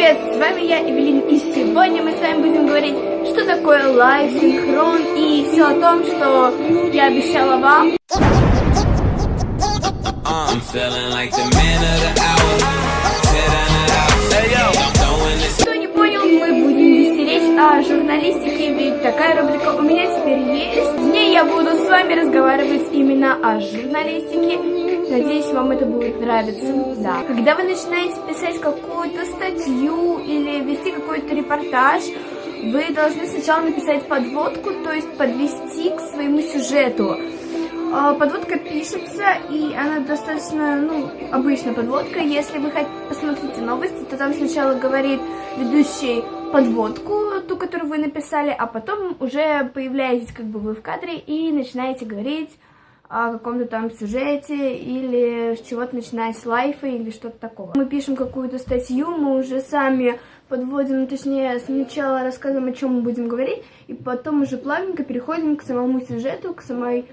привет! С вами я, Эвелин, и сегодня мы с вами будем говорить, что такое лайв, синхрон и все о том, что я обещала вам. Кто не понял, мы будем вести речь о журналистике, ведь такая рубрика у меня теперь есть. В ней я буду с вами разговаривать именно о журналистике. Надеюсь, вам это будет нравиться. Да. Когда вы начинаете писать какую-то статью или вести какой-то репортаж, вы должны сначала написать подводку, то есть подвести к своему сюжету. Подводка пишется, и она достаточно, обычная подводка. Если вы посмотрите новости, то там сначала говорит ведущий подводку, ту, которую вы написали, а потом уже появляетесь вы в кадре и начинаете говорить о каком-то там сюжете или с чего-то начинать с лайфа или что-то такого. Мы пишем какую-то статью, мы уже сами подводим, точнее, сначала рассказываем, о чем мы будем говорить, и потом уже плавненько переходим к самому сюжету, к самой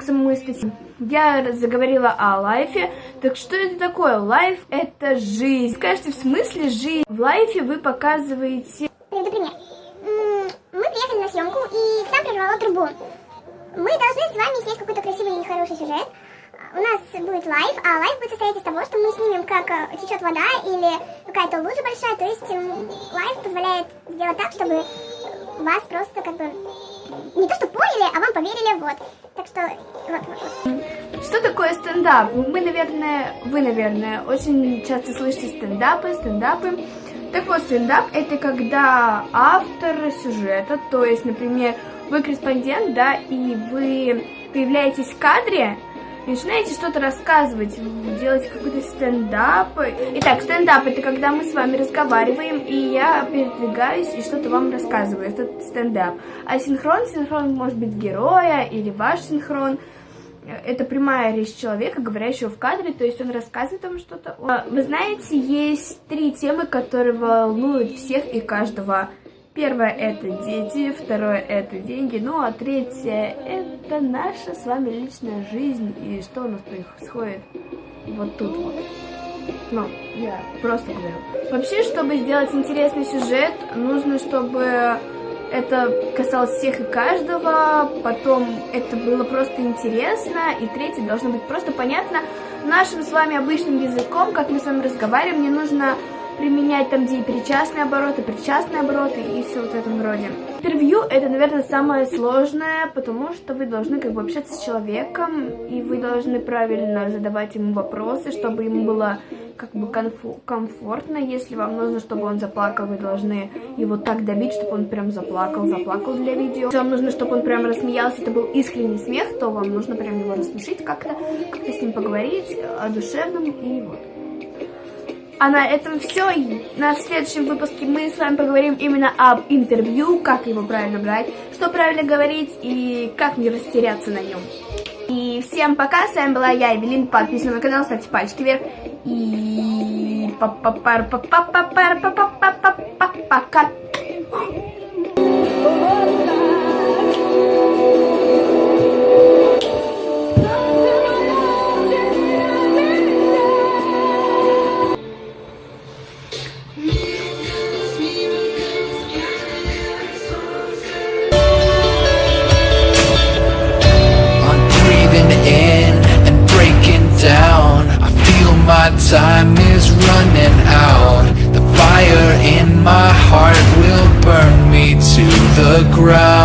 статье. Я заговорила о лайфе. Так что это такое? Лайф — это жизнь. Скажите, в смысле жизнь? В лайфе вы показываете... Приведу пример. Мы приехали на съемку, и к нам прорвало трубу. Мы должны с вами снять какой-то красивый и хороший сюжет. У нас будет лайв, а лайв будет состоять из того, что мы снимем, как течет вода или какая-то лужа большая. То есть лайв позволяет сделать так, чтобы вас просто не то что поняли, а вам поверили, вот. Так что вот. Что такое стендап? Вы, наверное, очень часто слышите стендапы. Так вот, стендап — это когда автор сюжета, то есть, например, вы корреспондент, да, и вы появляетесь в кадре и начинаете что-то рассказывать, делать какой-то стендап. Итак, стендап — это когда мы с вами разговариваем, и я передвигаюсь и что-то вам рассказываю. Это стендап. А синхрон может быть героя или ваш синхрон. Это прямая речь человека, говорящего в кадре, то есть он рассказывает вам что-то. Вы знаете, есть 3 темы, которые волнуют всех и каждого. Первое — это дети, второе — это деньги, а третье — это наша с вами личная жизнь и что у нас происходит вот тут вот. Я просто говорю. Вообще, чтобы сделать интересный сюжет, нужно, чтобы это касалось всех и каждого, потом это было просто интересно, и третье должно быть просто понятно нашим с вами обычным языком, как мы с вами разговариваем. Не нужно применять там, где и причастные обороты, и все вот в этом роде. Интервью — это, наверное, самое сложное, потому что вы должны общаться с человеком, и вы должны правильно задавать ему вопросы, чтобы ему было комфортно. Если вам нужно, чтобы он заплакал, вы должны его так добить, чтобы он прям заплакал для видео. Если вам нужно, чтобы он прям рассмеялся, это был искренний смех, то вам нужно прям его рассмешить как-то с ним поговорить о душевном, и вот. А на этом все. На следующем выпуске мы с вами поговорим именно об интервью, как его правильно брать, что правильно говорить и как не растеряться на нем. И всем пока, с вами была я, Эвелин. Подписывайтесь на мой канал, ставьте пальчики вверх. И пока. My time is running out. The fire in my heart will burn me to the ground.